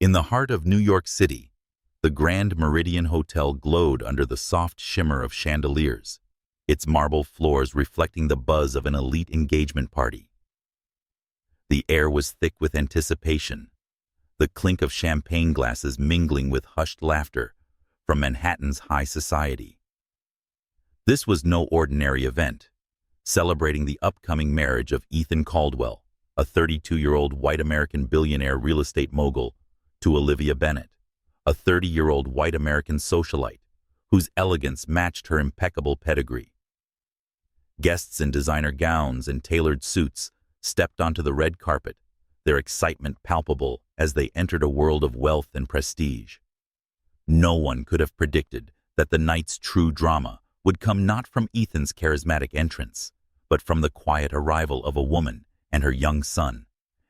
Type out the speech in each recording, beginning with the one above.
In the heart of New York City, the Grand Meridian Hotel glowed under the soft shimmer of chandeliers, its marble floors reflecting the buzz of an elite engagement party. The air was thick with anticipation, the clink of champagne glasses mingling with hushed laughter from Manhattan's high society. This was no ordinary event, celebrating the upcoming marriage of Ethan Caldwell, a 32-year-old white American billionaire real estate mogul, to Olivia Bennet, a 30-year-old white American socialite whose elegance matched her impeccable pedigree. Guests in designer gowns and tailored suits stepped onto the red carpet, their excitement palpable as they entered a world of wealth and prestige. No one could have predicted that the night's true drama would come not from Ethan's charismatic entrance, but from the quiet arrival of a woman and her young son,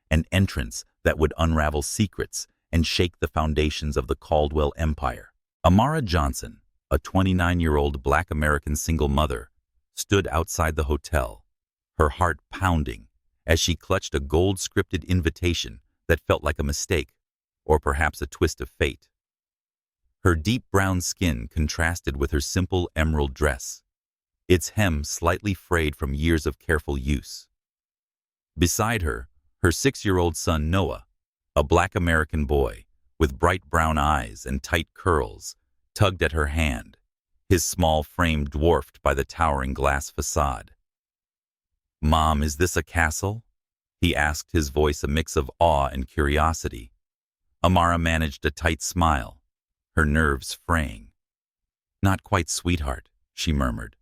an entrance that would unravel secrets and shake the foundations of the Caldwell empire. Amara Johnson, a 29-year-old Black American single mother, stood outside the hotel, her heart pounding as she clutched a gold-scripted invitation that felt like a mistake, or perhaps a twist of fate. Her deep brown skin contrasted with her simple emerald dress, its hem slightly frayed from years of careful use. Beside her, her 6-year-old son Noah, a Black American boy with bright brown eyes and tight curls, tugged at her hand, his small frame dwarfed by the towering glass facade. "Mom, is this a castle?" he asked, his voice a mix of awe and curiosity. Amara managed a tight smile, her nerves fraying. "Not quite, sweetheart," she murmured.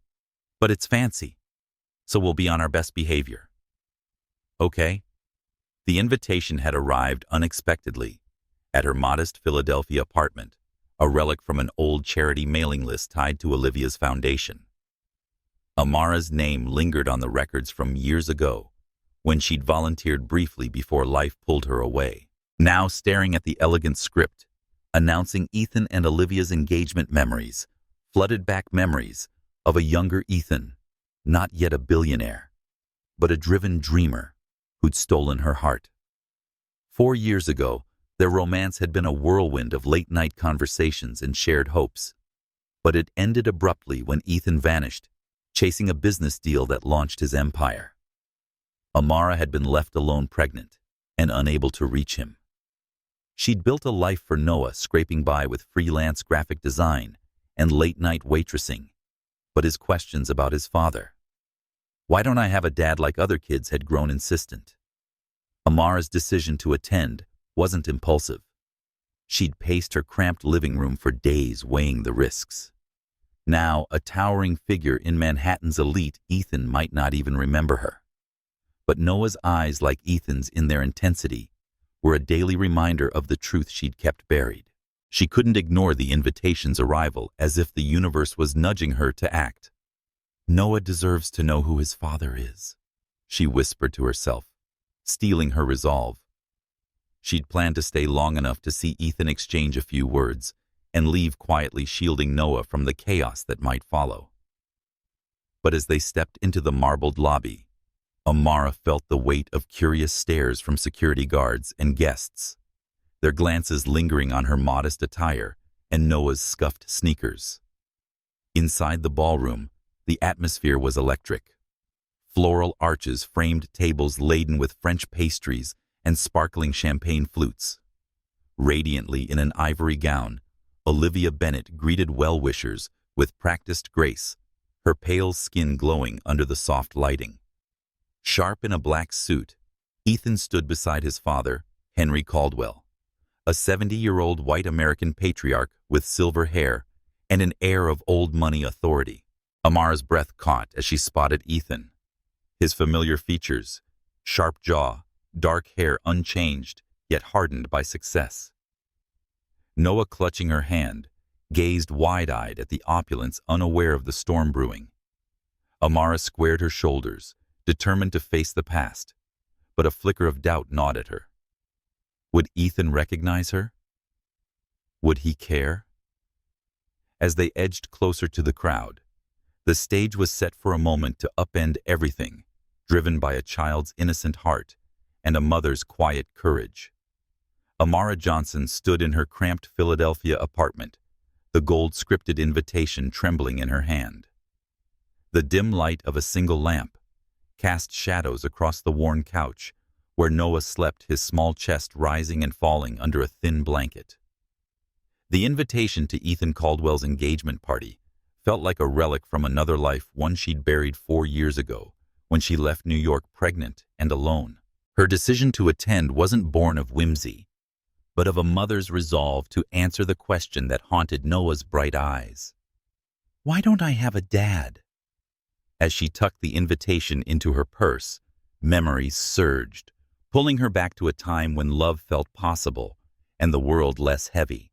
"But it's fancy, so we'll be on our best behavior." "Okay." The invitation had arrived unexpectedly at her modest Philadelphia apartment, a relic from an old charity mailing list tied to Olivia's foundation. Amara's name lingered on the records from years ago, when she'd volunteered briefly before life pulled her away. Now staring at the elegant script, announcing Ethan and Olivia's engagement memories, flooded back memories of a younger Ethan, not yet a billionaire, but a driven dreamer who'd stolen her heart. 4 years ago, their romance had been a whirlwind of late-night conversations and shared hopes. But it ended abruptly when Ethan vanished, chasing a business deal that launched his empire. Amara had been left alone pregnant and unable to reach him. She'd built a life for Noah, scraping by with freelance graphic design and late-night waitressing, but his questions about his father. "Why don't I have a dad like other kids?" had grown insistent. Amara's decision to attend wasn't impulsive. She'd paced her cramped living room for days, weighing the risks. Now, a towering figure in Manhattan's elite, Ethan might not even remember her. But Noah's eyes, like Ethan's in their intensity, were a daily reminder of the truth she'd kept buried. She couldn't ignore the invitation's arrival, as if the universe was nudging her to act. "Noah deserves to know who his father is," she whispered to herself, steeling her resolve. She'd planned to stay long enough to see Ethan exchange a few words and leave quietly, shielding Noah from the chaos that might follow. But as they stepped into the marbled lobby, Amara felt the weight of curious stares from security guards and guests, their glances lingering on her modest attire and Noah's scuffed sneakers. Inside the ballroom, the atmosphere was electric. Floral arches framed tables laden with French pastries and sparkling champagne flutes. Radiantly in an ivory gown, Olivia Bennet greeted well-wishers with practiced grace, her pale skin glowing under the soft lighting. Sharp in a black suit, Ethan stood beside his father, Henry Caldwell, a 70-year-old white American patriarch with silver hair and an air of old money authority. Amara's breath caught as she spotted Ethan. His familiar features, sharp jaw, dark hair unchanged, yet hardened by success. Noah, clutching her hand, gazed wide-eyed at the opulence, unaware of the storm brewing. Amara squared her shoulders, determined to face the past, but a flicker of doubt gnawed at her. Would Ethan recognize her? Would he care? As they edged closer to the crowd, the stage was set for a moment to upend everything, driven by a child's innocent heart and a mother's quiet courage. Amara Johnson stood in her cramped Philadelphia apartment, the gold-scripted invitation trembling in her hand. The dim light of a single lamp cast shadows across the worn couch where Noah slept, his small chest rising and falling under a thin blanket. The invitation to Ethan Caldwell's engagement party felt like a relic from another life, one she'd buried 4 years ago when she left New York pregnant and alone. Her decision to attend wasn't born of whimsy, but of a mother's resolve to answer the question that haunted Noah's bright eyes. Why don't I have a dad? As she tucked the invitation into her purse, memories surged, pulling her back to a time when love felt possible and the world less heavy.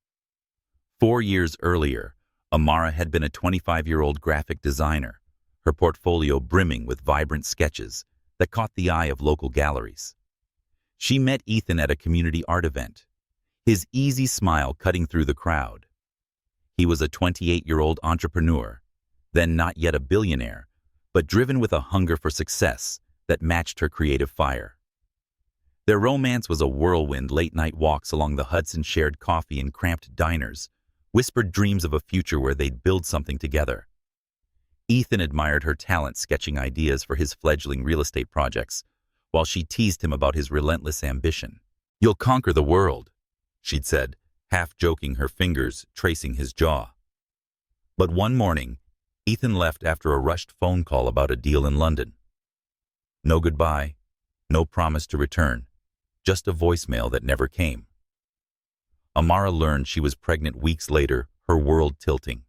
4 years earlier, Amara had been a 25-year-old graphic designer, her portfolio brimming with vibrant sketches that caught the eye of local galleries. She met Ethan at a community art event, his easy smile cutting through the crowd. He was a 28-year-old entrepreneur, then not yet a billionaire, but driven with a hunger for success that matched her creative fire. Their romance was a whirlwind, late-night walks along the Hudson, shared coffee in cramped diners, whispered dreams of a future where they'd build something together. Ethan admired her talent sketching ideas for his fledgling real estate projects, while she teased him about his relentless ambition. "You'll conquer the world," she'd said, half joking, her fingers tracing his jaw. But one morning, Ethan left after a rushed phone call about a deal in London. No goodbye, no promise to return, just a voicemail that never came. Amara learned she was pregnant weeks later, her world tilting.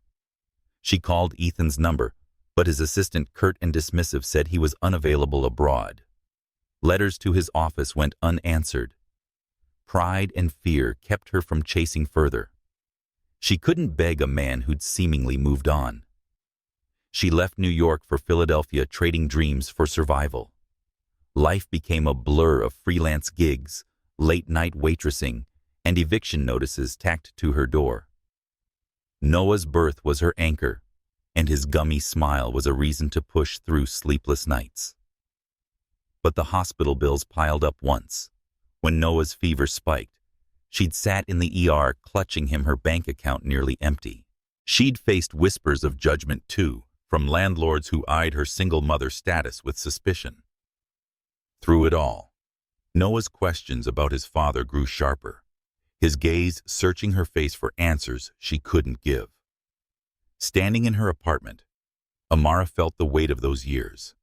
She called Ethan's number, but his assistant, curt and dismissive, said he was unavailable abroad. Letters to his office went unanswered. Pride and fear kept her from chasing further. She couldn't beg a man who'd seemingly moved on. She left New York for Philadelphia, trading dreams for survival. Life became a blur of freelance gigs, late-night waitressing, and eviction notices tacked to her door. Noah's birth was her anchor, and his gummy smile was a reason to push through sleepless nights. But the hospital bills piled up once. When Noah's fever spiked, she'd sat in the ER clutching him, her bank account nearly empty. She'd faced whispers of judgment too, from landlords who eyed her single mother status with suspicion. Through it all, Noah's questions about his father grew sharper, his gaze searching her face for answers she couldn't give. Standing in her apartment, Amara felt the weight of those years.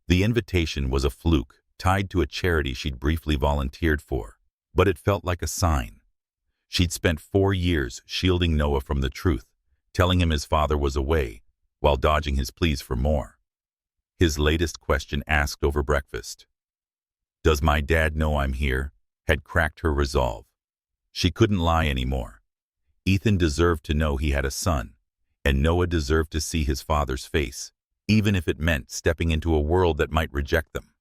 The invitation was a fluke, tied to a charity she'd briefly volunteered for, but it felt like a sign. She'd spent 4 years shielding Noah from the truth, telling him his father was away, while dodging his pleas for more. His latest question, asked over breakfast, "Does my dad know I'm here?" had cracked her resolve. She couldn't lie anymore. Ethan deserved to know he had a son, and Noah deserved to see his father's face, even if it meant stepping into a world that might reject them.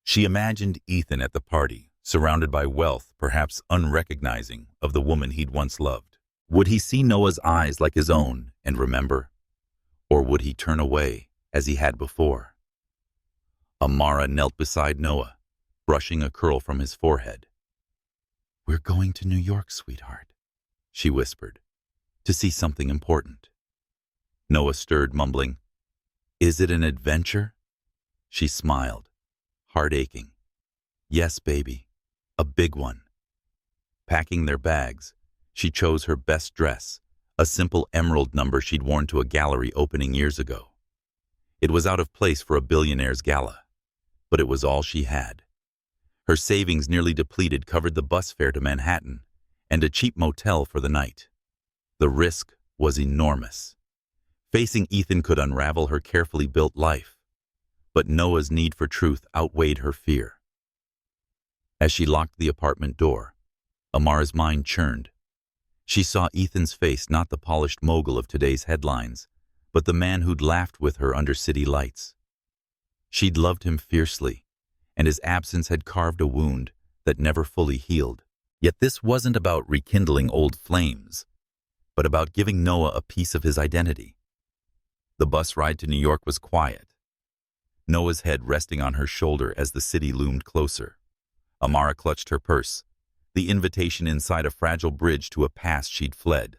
She imagined Ethan at the party, surrounded by wealth, perhaps unrecognizing of the woman he'd once loved. Would he see Noah's eyes like his own and remember? Or would he turn away, as he had before? Amara knelt beside Noah, brushing a curl from his forehead. "We're going to New York, sweetheart," she whispered, "to see something important." Noah stirred, mumbling, "Is it an adventure?" She smiled, heart aching. "Yes, baby, a big one." Packing their bags, she chose her best dress, a simple emerald number she'd worn to a gallery opening years ago. It was out of place for a billionaire's gala, but it was all she had. Her savings, nearly depleted, covered the bus fare to Manhattan and a cheap motel for the night. The risk was enormous. Facing Ethan could unravel her carefully built life, but Noah's need for truth outweighed her fear. As she locked the apartment door, Amara's mind churned. She saw Ethan's face, not the polished mogul of today's headlines, but the man who'd laughed with her under city lights. She'd loved him fiercely, and his absence had carved a wound that never fully healed. Yet this wasn't about rekindling old flames, but about giving Noah a piece of his identity. The bus ride to New York was quiet, Noah's head resting on her shoulder as the city loomed closer. Amara clutched her purse, the invitation inside a fragile bridge to a past she'd fled.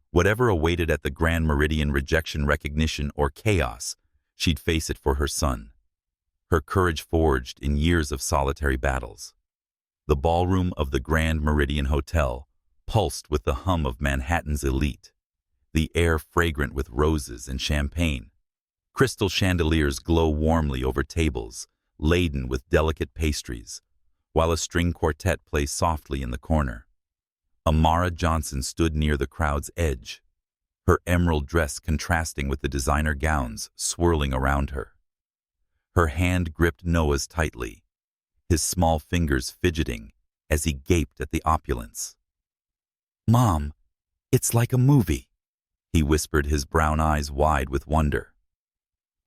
Whatever awaited at the Grand Meridian, rejection, recognition, or chaos, she'd face it for her son. Her courage forged in years of solitary battles. The ballroom of the Grand Meridian Hotel pulsed with the hum of Manhattan's elite, the air fragrant with roses and champagne. Crystal chandeliers glow warmly over tables, laden with delicate pastries, while a string quartet plays softly in the corner. Amara Johnson stood near the crowd's edge, her emerald dress contrasting with the designer gowns swirling around her. Her hand gripped Noah's tightly, his small fingers fidgeting as he gaped at the opulence. "Mom, it's like a movie," he whispered, his brown eyes wide with wonder.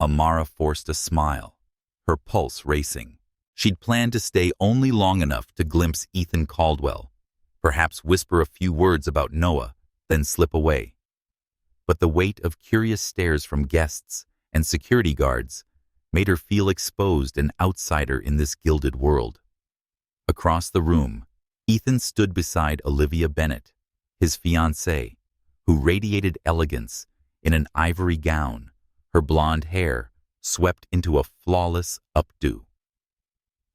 Amara forced a smile, her pulse racing. She'd planned to stay only long enough to glimpse Ethan Caldwell, perhaps whisper a few words about Noah, then slip away. But the weight of curious stares from guests and security guards made her feel exposed, an outsider in this gilded world. Across the room, Ethan stood beside Olivia Bennett, his fiancée, who radiated elegance in an ivory gown, her blonde hair swept into a flawless updo.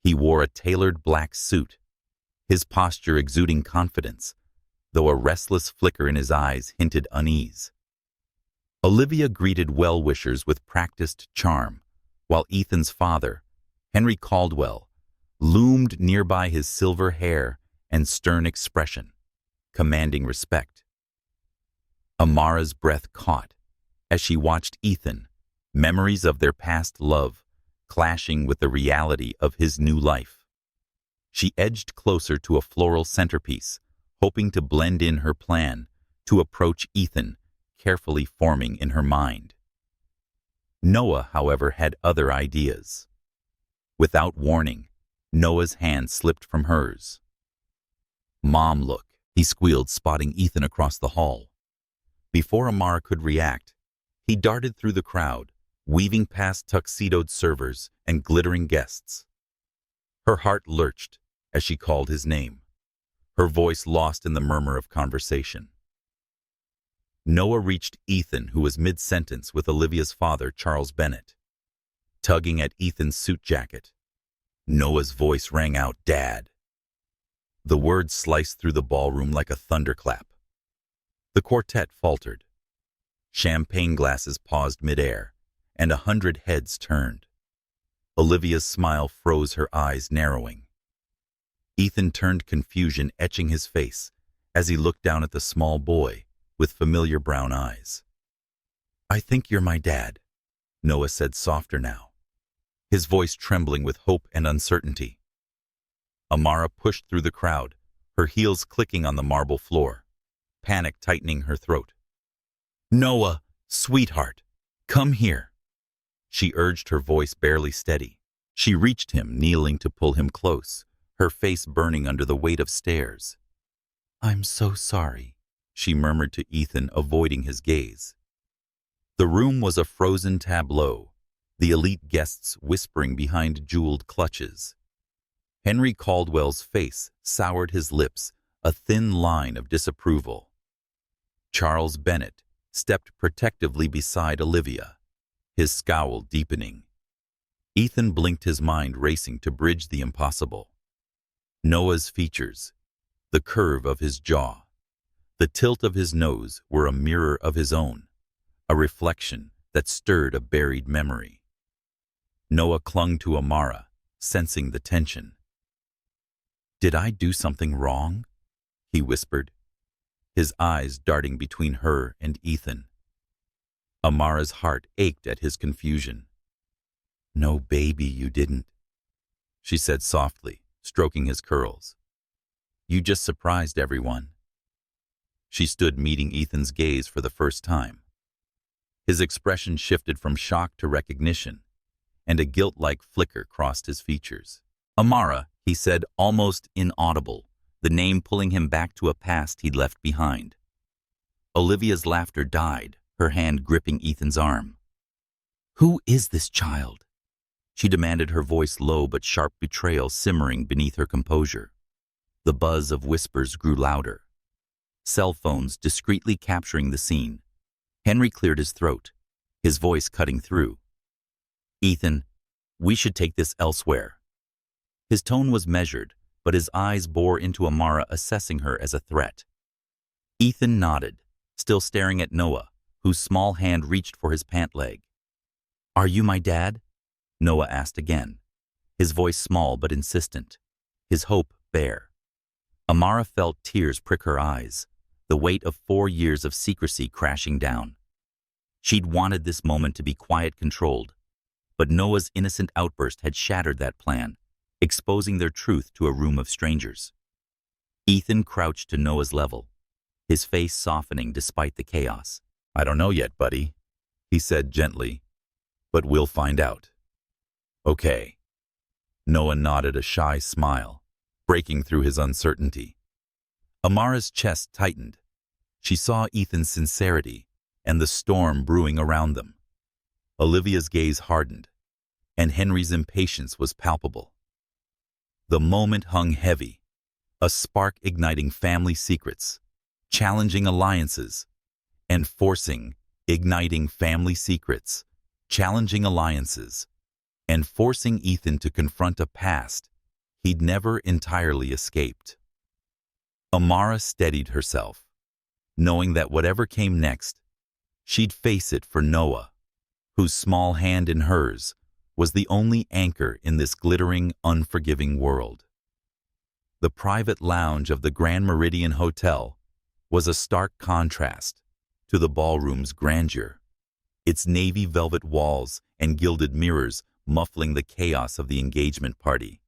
He wore a tailored black suit, his posture exuding confidence, though a restless flicker in his eyes hinted unease. Olivia greeted well-wishers with practiced charm, while Ethan's father, Henry Caldwell, loomed nearby, his silver hair and stern expression, commanding respect. Amara's breath caught as she watched Ethan, memories of their past love clashing with the reality of his new life. She edged closer to a floral centerpiece, hoping to blend in her plan to approach Ethan, carefully forming in her mind. Noah, however, had other ideas. Without warning, Noah's hand slipped from hers. "Mom, look," he squealed, spotting Ethan across the hall. Before Amara could react, he darted through the crowd, weaving past tuxedoed servers and glittering guests. Her heart lurched as she called his name, her voice lost in the murmur of conversation. Noah reached Ethan, who was mid-sentence with Olivia's father, Charles Bennett. Tugging at Ethan's suit jacket, Noah's voice rang out, "Dad." The words sliced through the ballroom like a thunderclap. The quartet faltered. Champagne glasses paused midair, and 100 heads turned. Olivia's smile froze, her eyes narrowing. Ethan turned, confusion etching his face as he looked down at the small boy with familiar brown eyes. "I think you're my dad," Noah said, softer now, his voice trembling with hope and uncertainty. Amara pushed through the crowd, her heels clicking on the marble floor, panic tightening her throat. "Noah, sweetheart, come here," she urged, her voice barely steady. She reached him, kneeling to pull him close, her face burning under the weight of stares. "I'm so sorry," she murmured to Ethan, avoiding his gaze. The room was a frozen tableau, the elite guests whispering behind jeweled clutches. Henry Caldwell's face soured, his lips a thin line of disapproval. Charles Bennett stepped protectively beside Olivia, his scowl deepening. Ethan blinked, his mind racing to bridge the impossible. Noah's features, the curve of his jaw, the tilt of his nose were a mirror of his own, a reflection that stirred a buried memory. Noah clung to Amara, sensing the tension. "Did I do something wrong?" he whispered, his eyes darting between her and Ethan. Amara's heart ached at his confusion. "No, baby, you didn't," she said softly, stroking his curls. "You just surprised everyone." She stood, meeting Ethan's gaze for the first time. His expression shifted from shock to recognition, and a guilt-like flicker crossed his features. "Amara," he said, almost inaudible, the name pulling him back to a past he'd left behind. Olivia's laughter died, her hand gripping Ethan's arm. "Who is this child?" she demanded, her voice low but sharp betrayal simmering beneath her composure. The buzz of whispers grew louder. Cell phones discreetly capturing the scene. Henry cleared his throat, his voice cutting through. "Ethan, we should take this elsewhere." His tone was measured, but his eyes bore into Amara, assessing her as a threat. Ethan nodded, still staring at Noah, whose small hand reached for his pant leg. "Are you my dad?" Noah asked again, his voice small but insistent, his hope bare. Amara felt tears prick her eyes, the weight of 4 years of secrecy crashing down. She'd wanted this moment to be quiet, controlled, but Noah's innocent outburst had shattered that plan, exposing their truth to a room of strangers. Ethan crouched to Noah's level, his face softening despite the chaos. "I don't know yet, buddy," he said gently, "but we'll find out." "Okay." Noah nodded, a shy smile, breaking through his uncertainty. Amara's chest tightened. She saw Ethan's sincerity and the storm brewing around them. Olivia's gaze hardened, and Henry's impatience was palpable. The moment hung heavy, a spark igniting family secrets, challenging alliances, and igniting family secrets, challenging alliances, and forcing Ethan to confront a past he'd never entirely escaped. Amara steadied herself, knowing that whatever came next, she'd face it for Noah, whose small hand in hers was the only anchor in this glittering, unforgiving world. The private lounge of the Grand Meridian Hotel was a stark contrast to the ballroom's grandeur, its navy velvet walls and gilded mirrors muffling the chaos of the engagement party.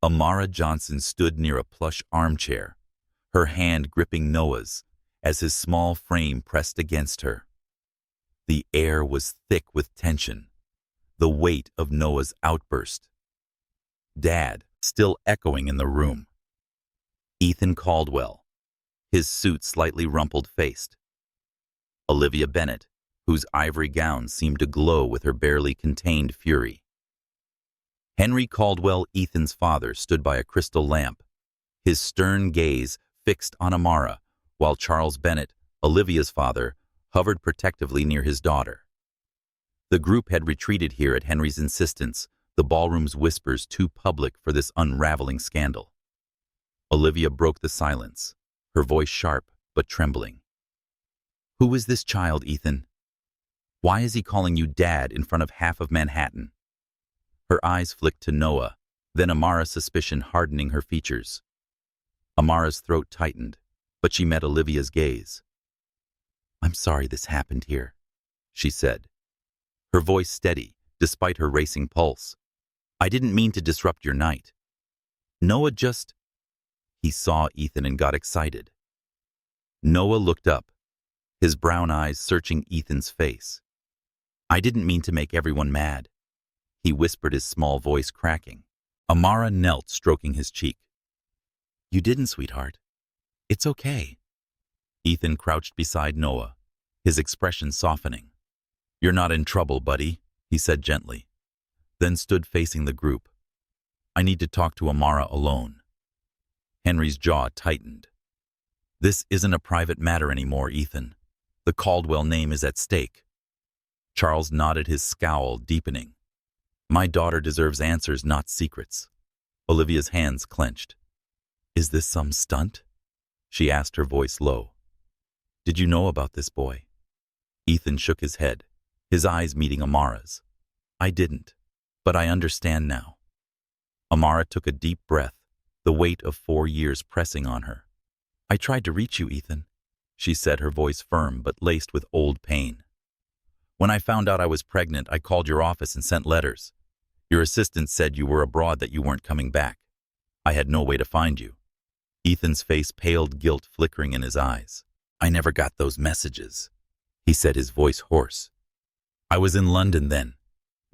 Amara Johnson stood near a plush armchair, her hand gripping Noah's as his small frame pressed against her. The air was thick with tension, the weight of Noah's outburst. Dad, still echoing in the room. Ethan Caldwell, his suit slightly rumpled-faced. Olivia Bennett, whose ivory gown seemed to glow with her barely contained fury. Henry Caldwell, Ethan's father, stood by a crystal lamp, his stern gaze fixed on Amara, while Charles Bennett, Olivia's father, hovered protectively near his daughter. The group had retreated here at Henry's insistence, the ballroom's whispers too public for this unraveling scandal. Olivia broke the silence, her voice sharp but trembling. "Who is this child, Ethan? Why is he calling you Dad in front of half of Manhattan?" Her eyes flicked to Noah, then Amara's suspicion hardening her features. Amara's throat tightened, but she met Olivia's gaze. "I'm sorry this happened here," she said, her voice steady despite her racing pulse. "I didn't mean to disrupt your night. Noah just—" He saw Ethan and got excited. Noah looked up, his brown eyes searching Ethan's face. "I didn't mean to make everyone mad," he whispered, his small voice cracking. Amara knelt, stroking his cheek. "You didn't, sweetheart. It's okay." Ethan crouched beside Noah, his expression softening. "You're not in trouble, buddy," he said gently, then stood facing the group. "I need to talk to Amara alone." Henry's jaw tightened. "This isn't a private matter anymore, Ethan. The Caldwell name is at stake." Charles nodded, his scowl deepening. "My daughter deserves answers, not secrets." Olivia's hands clenched. "Is this some stunt?" she asked, her voice low. "Did you know about this boy?" Ethan shook his head, his eyes meeting Amara's. "I didn't, but I understand now." Amara took a deep breath, the weight of 4 years pressing on her. "I tried to reach you, Ethan," she said, her voice firm but laced with old pain. "When I found out I was pregnant, I called your office and sent letters. Your assistant said you were abroad, that you weren't coming back. I had no way to find you." Ethan's face paled, guilt flickering in his eyes. "I never got those messages," he said, his voice hoarse. "I was in London then,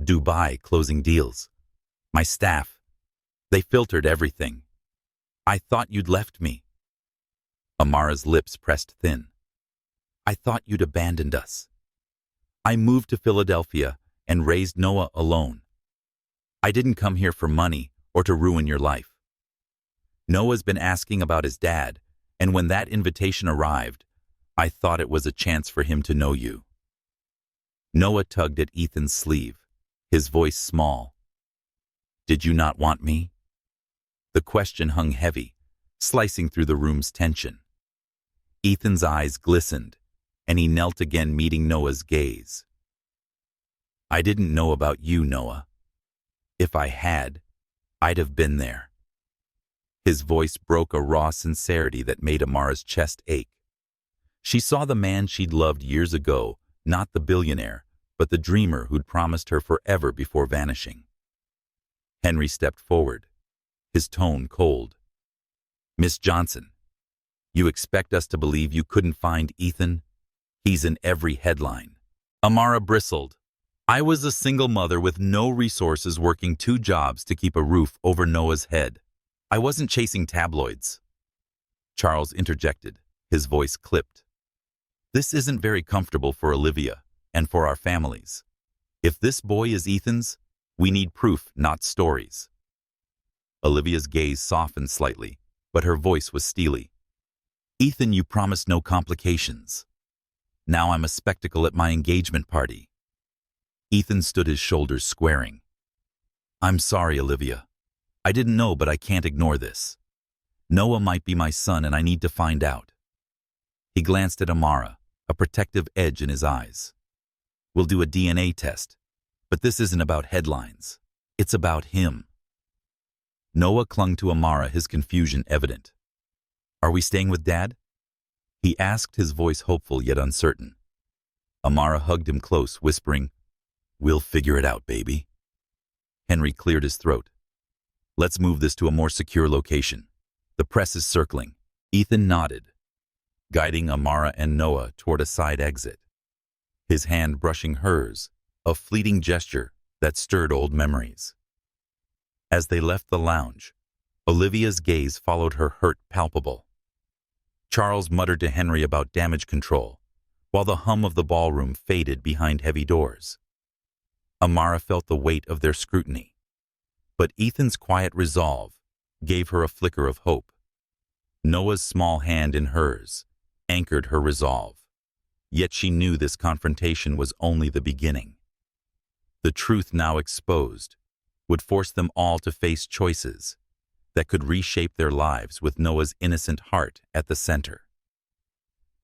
Dubai, closing deals. My staff, they filtered everything. I thought you'd left me." Amara's lips pressed thin. "I thought you'd abandoned us. I moved to Philadelphia and raised Noah alone. I didn't come here for money or to ruin your life." Noah's been asking about his dad, and when that invitation arrived, I thought it was a chance for him to know you." Noah tugged at Ethan's sleeve, his voice small. "Did you not want me?" The question hung heavy, slicing through the room's tension. Ethan's eyes glistened, and he knelt again, meeting Noah's gaze. "I didn't know about you, Noah. If I had, I'd have been there." His voice broke a raw sincerity that made Amara's chest ache. She saw the man she'd loved years ago, not the billionaire, but the dreamer who'd promised her forever before vanishing. Henry stepped forward, his tone cold. "Miss Johnson, you expect us to believe you couldn't find Ethan? He's in every headline." Amara bristled. "I was a single mother with no resources, working 2 jobs to keep a roof over Noah's head. I wasn't chasing tabloids." Charles interjected, his voice clipped. "This isn't very comfortable for Olivia and for our families. If this boy is Ethan's, we need proof, not stories." Olivia's gaze softened slightly, but her voice was steely. "Ethan, you promised no complications. Now I'm a spectacle at my engagement party." Ethan stood, his shoulders squaring. "I'm sorry, Olivia. I didn't know, but I can't ignore this. Noah might be my son, and I need to find out." He glanced at Amara, a protective edge in his eyes. "We'll do a DNA test, but this isn't about headlines. It's about him." Noah clung to Amara, his confusion evident. "Are we staying with Dad?" he asked, his voice hopeful yet uncertain. Amara hugged him close, whispering, "We'll figure it out, baby." Henry cleared his throat. "Let's move this to a more secure location. The press is circling." Ethan nodded, guiding Amara and Noah toward a side exit, his hand brushing hers, a fleeting gesture that stirred old memories. As they left the lounge, Olivia's gaze followed her, hurt palpable. Charles muttered to Henry about damage control, while the hum of the ballroom faded behind heavy doors. Amara felt the weight of their scrutiny, but Ethan's quiet resolve gave her a flicker of hope. Noah's small hand in hers anchored her resolve, yet she knew this confrontation was only the beginning. The truth now exposed would force them all to face choices that could reshape their lives, with Noah's innocent heart at the center.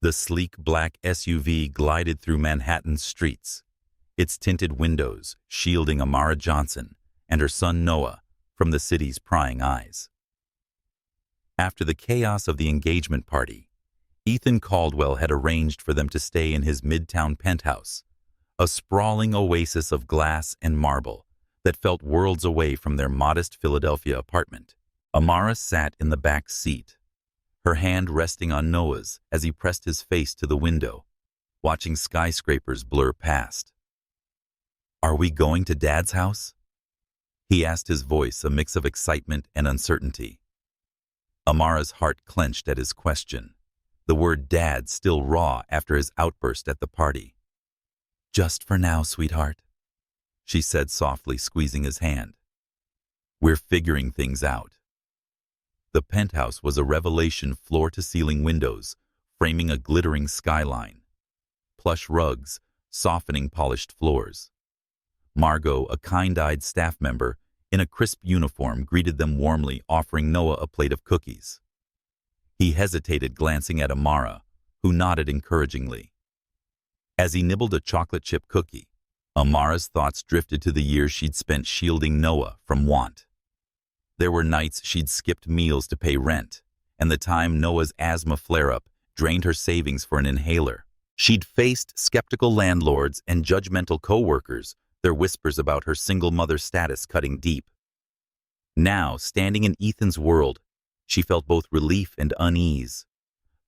The sleek black SUV glided through Manhattan's streets, its tinted windows shielding Amara Johnson and her son Noah from the city's prying eyes. After the chaos of the engagement party, Ethan Caldwell had arranged for them to stay in his midtown penthouse, a sprawling oasis of glass and marble that felt worlds away from their modest Philadelphia apartment. Amara sat in the back seat, her hand resting on Noah's as he pressed his face to the window, watching skyscrapers blur past. "Are we going to Dad's house?" he asked, his voice a mix of excitement and uncertainty. Amara's heart clenched at his question, the word Dad still raw after his outburst at the party. "Just for now, sweetheart," she said softly, squeezing his hand. "We're figuring things out." The penthouse was a revelation, floor-to-ceiling windows framing a glittering skyline, plush rugs softening polished floors. Margot, a kind-eyed staff member in a crisp uniform, greeted them warmly, offering Noah a plate of cookies. He hesitated, glancing at Amara, who nodded encouragingly. As he nibbled a chocolate chip cookie, Amara's thoughts drifted to the years she'd spent shielding Noah from want. There were nights she'd skipped meals to pay rent, and the time Noah's asthma flare-up drained her savings for an inhaler. She'd faced skeptical landlords and judgmental co-workers, their whispers about her single mother status cutting deep. Now, standing in Ethan's world, she felt both relief and unease,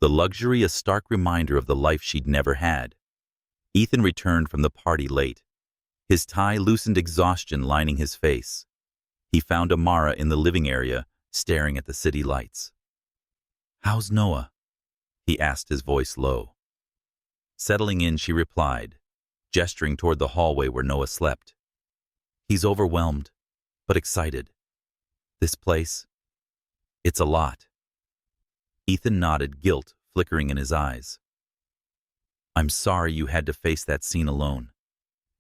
the luxury a stark reminder of the life she'd never had. Ethan returned from the party late, his tie loosened, exhaustion lining his face. He found Amara in the living area, staring at the city lights. "How's Noah?" he asked, his voice low. Settling in, she replied, gesturing toward the hallway where Noah slept. "He's overwhelmed, but excited. This place, It's a lot. Ethan nodded, guilt flickering in his eyes. I'm sorry you had to face that scene alone.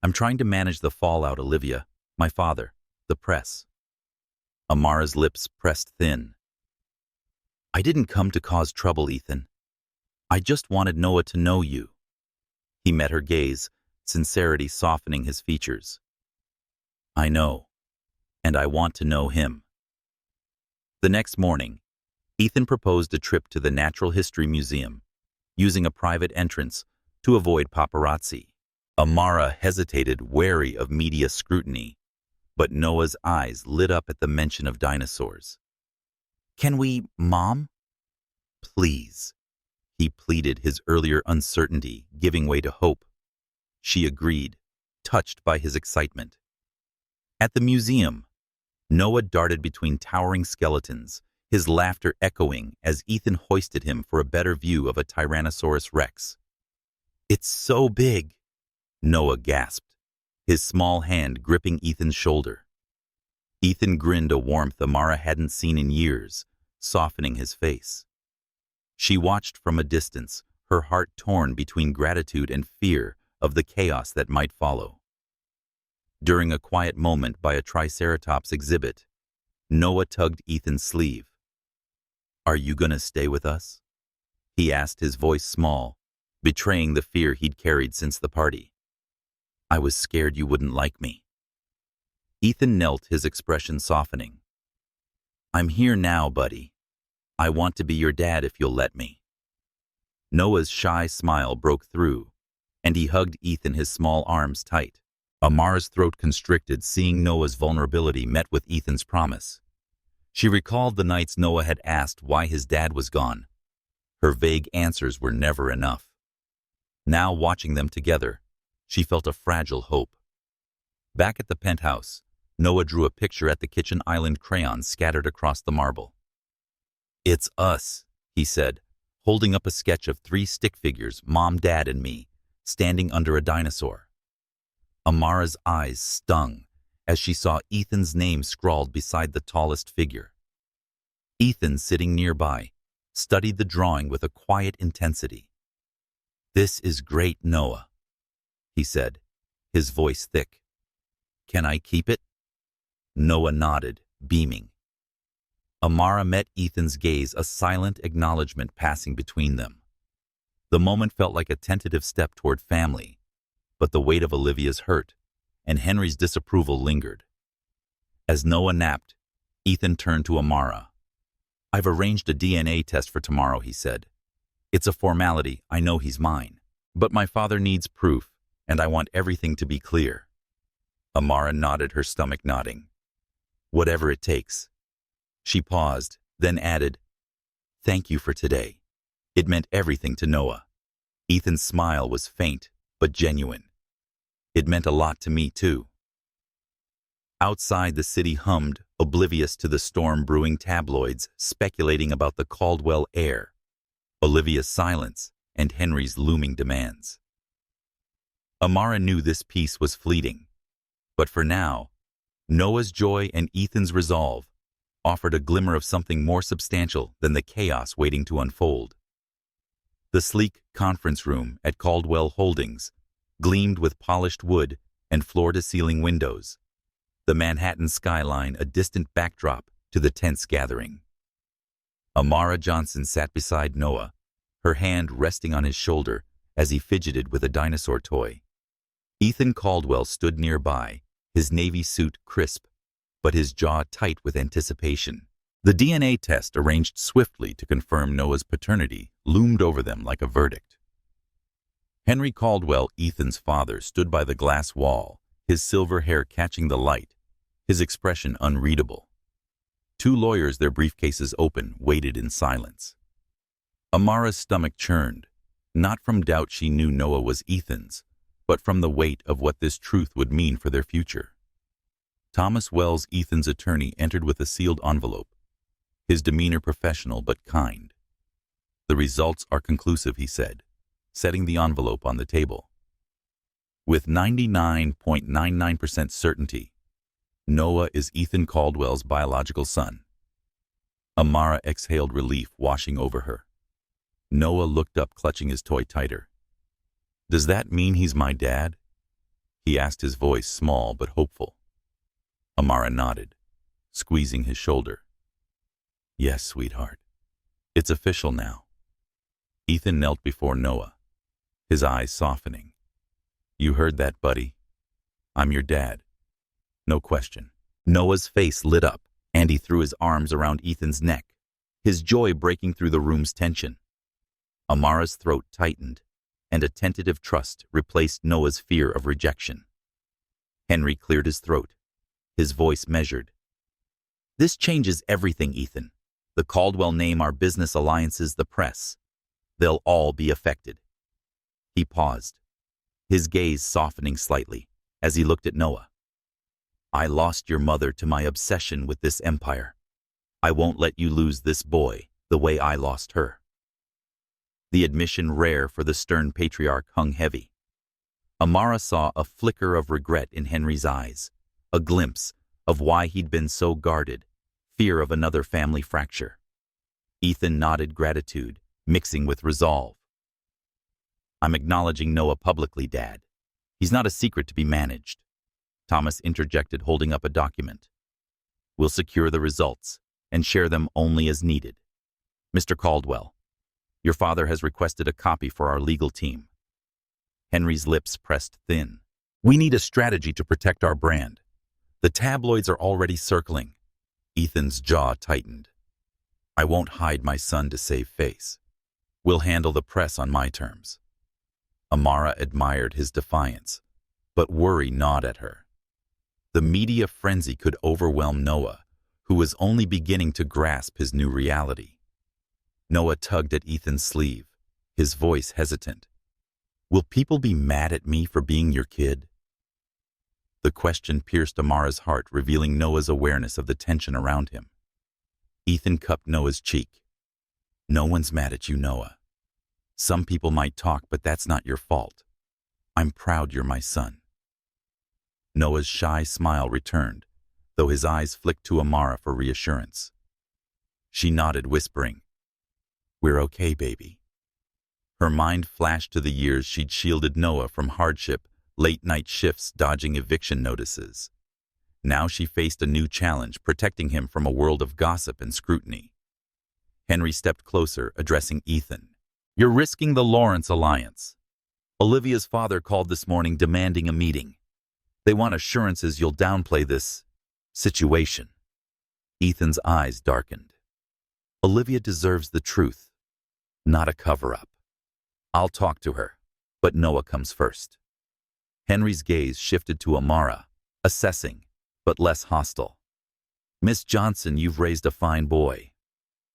I'm trying to manage the fallout, Olivia, my father, the press. Amara's lips pressed thin. I didn't come to cause trouble, Ethan. I just wanted Noah to know you. He met her gaze, sincerity softening his features. I know, and I want to know him. The next morning, Ethan proposed a trip to the Natural History Museum, using a private entrance to avoid paparazzi. Amara hesitated, wary of media scrutiny, but Noah's eyes lit up at the mention of dinosaurs. Can we, Mom? Please, he pleaded, his earlier uncertainty giving way to hope. She agreed, touched by his excitement. At the museum, Noah darted between towering skeletons, his laughter echoing as Ethan hoisted him for a better view of a Tyrannosaurus Rex. It's so big, Noah gasped, his small hand gripping Ethan's shoulder. Ethan grinned, a warmth Amara hadn't seen in years, softening his face. She watched from a distance, her heart torn between gratitude and fear of the chaos that might follow. During a quiet moment by a Triceratops exhibit, Noah tugged Ethan's sleeve. Are you gonna stay with us? He asked, his voice small, betraying the fear he'd carried since the party. I was scared you wouldn't like me. Ethan knelt, his expression softening. I'm here now, buddy. I want to be your dad if you'll let me. Noah's shy smile broke through, and he hugged Ethan, his small arms tight. Amara's throat constricted, seeing Noah's vulnerability met with Ethan's promise. She recalled the nights Noah had asked why his dad was gone. Her vague answers were never enough. Now, watching them together, she felt a fragile hope. Back at the penthouse, Noah drew a picture at the kitchen island, crayons scattered across the marble. It's us, he said, holding up a sketch of 3 stick figures, Mom, Dad, and me, standing under a dinosaur. Amara's eyes stung as she saw Ethan's name scrawled beside the tallest figure. Ethan, sitting nearby, studied the drawing with a quiet intensity. This is great, Noah, he said, his voice thick. Can I keep it? Noah nodded, beaming. Amara met Ethan's gaze, a silent acknowledgement passing between them. The moment felt like a tentative step toward family, but the weight of Olivia's hurt and Henry's disapproval lingered. As Noah napped, Ethan turned to Amara. I've arranged a DNA test for tomorrow, he said. It's a formality, I know he's mine, but my father needs proof, and I want everything to be clear. Amara nodded, her stomach nodding. Whatever it takes. She paused, then added, Thank you for today. It meant everything to Noah. Ethan's smile was faint, but genuine. It meant a lot to me, too. Outside, the city hummed, oblivious to the storm brewing, tabloids speculating about the Caldwell heir, Olivia's silence, and Henry's looming demands. Amara knew this peace was fleeting, but for now, Noah's joy and Ethan's resolve offered a glimmer of something more substantial than the chaos waiting to unfold. The sleek conference room at Caldwell Holdings gleamed with polished wood and floor-to-ceiling windows, the Manhattan skyline a distant backdrop to the tense gathering. Amara Johnson sat beside Noah, her hand resting on his shoulder as he fidgeted with a dinosaur toy. Ethan Caldwell stood nearby, his navy suit crisp, but his jaw tight with anticipation. The DNA test, arranged swiftly to confirm Noah's paternity, loomed over them like a verdict. Henry Caldwell, Ethan's father, stood by the glass wall, his silver hair catching the light, his expression unreadable. 2 lawyers, their briefcases open, waited in silence. Amara's stomach churned, not from doubt she knew Noah was Ethan's, but from the weight of what this truth would mean for their future. Thomas Wells, Ethan's attorney, entered with a sealed envelope, his demeanor professional but kind. The results are conclusive, he said, setting the envelope on the table. With 99.99% 99% certainty, Noah is Ethan Caldwell's biological son. Amara exhaled relief washing over her. Noah looked up, clutching his toy tighter. "Does that mean he's my dad?" he asked, his voice small but hopeful. Amara nodded, squeezing his shoulder. "Yes, sweetheart. It's official now." Ethan knelt before Noah, his eyes softening. "You heard that, buddy? I'm your dad. No question." Noah's face lit up, and he threw his arms around Ethan's neck, his joy breaking through the room's tension. Amara's throat tightened, and a tentative trust replaced Noah's fear of rejection. Henry cleared his throat, his voice measured. "This changes everything, Ethan. The Caldwell name, our business alliances, the press. They'll all be affected." He paused, his gaze softening slightly as he looked at Noah. "I lost your mother to my obsession with this empire. I won't let you lose this boy the way I lost her." The admission, rare for the stern patriarch, hung heavy. Amara saw a flicker of regret in Henry's eyes, a glimpse of why he'd been so guarded, fear of another family fracture. Ethan nodded gratitude, mixing with resolve. "I'm acknowledging Noah publicly, Dad. He's not a secret to be managed." Thomas interjected, holding up a document. "We'll secure the results and share them only as needed. Mr. Caldwell, your father has requested a copy for our legal team." Henry's lips pressed thin. "We need a strategy to protect our brand. The tabloids are already circling." Ethan's jaw tightened. "I won't hide my son to save face. We'll handle the press on my terms." Amara admired his defiance, but worry gnawed at her. The media frenzy could overwhelm Noah, who was only beginning to grasp his new reality. Noah tugged at Ethan's sleeve, his voice hesitant. "Will people be mad at me for being your kid?" The question pierced Amara's heart, revealing Noah's awareness of the tension around him. Ethan cupped Noah's cheek. "No one's mad at you, Noah. Some people might talk, but that's not your fault. I'm proud you're my son." Noah's shy smile returned, though his eyes flicked to Amara for reassurance. She nodded, whispering, "We're okay, baby." Her mind flashed to the years she'd shielded Noah from hardship, late-night shifts, dodging eviction notices. Now she faced a new challenge, protecting him from a world of gossip and scrutiny. Henry stepped closer, addressing Ethan. "You're risking the Lawrence alliance. Olivia's father called this morning demanding a meeting. They want assurances you'll downplay this situation." Ethan's eyes darkened. "Olivia deserves the truth, not a cover-up. I'll talk to her, but Noah comes first." Henry's gaze shifted to Amara, assessing, but less hostile. "Miss Johnson, you've raised a fine boy,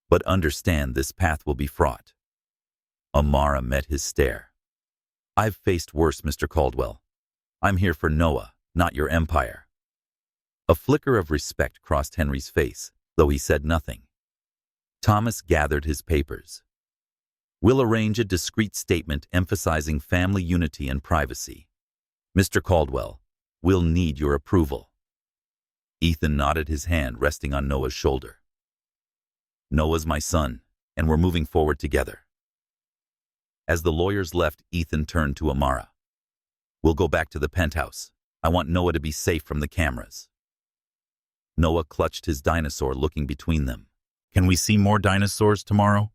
but understand this path will be fraught." Amara met his stare. "I've faced worse, Mr. Caldwell. I'm here for Noah, not your empire." A flicker of respect crossed Henry's face, though he said nothing. Thomas gathered his papers. "We'll arrange a discreet statement emphasizing family unity and privacy. Mr. Caldwell, we'll need your approval." Ethan nodded, his hand resting on Noah's shoulder. "Noah's my son, and we're moving forward together." As the lawyers left, Ethan turned to Amara. "We'll go back to the penthouse. I want Noah to be safe from the cameras." Noah clutched his dinosaur, looking between them. "Can we see more dinosaurs tomorrow?"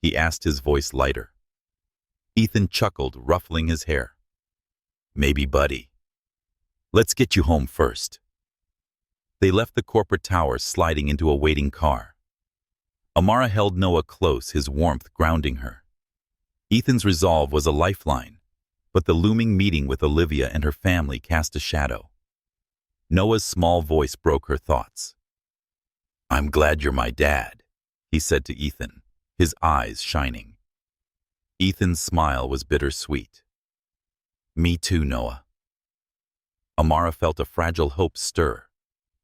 he asked, his voice lighter. Ethan chuckled, ruffling his hair. "Maybe, buddy. Let's get you home first." They left the corporate tower, sliding into a waiting car. Amara held Noah close, his warmth grounding her. Ethan's resolve was a lifeline, but the looming meeting with Olivia and her family cast a shadow. Noah's small voice broke her thoughts. "I'm glad you're my dad," he said to Ethan, his eyes shining. Ethan's smile was bittersweet. "Me too, Noah." Amara felt a fragile hope stir,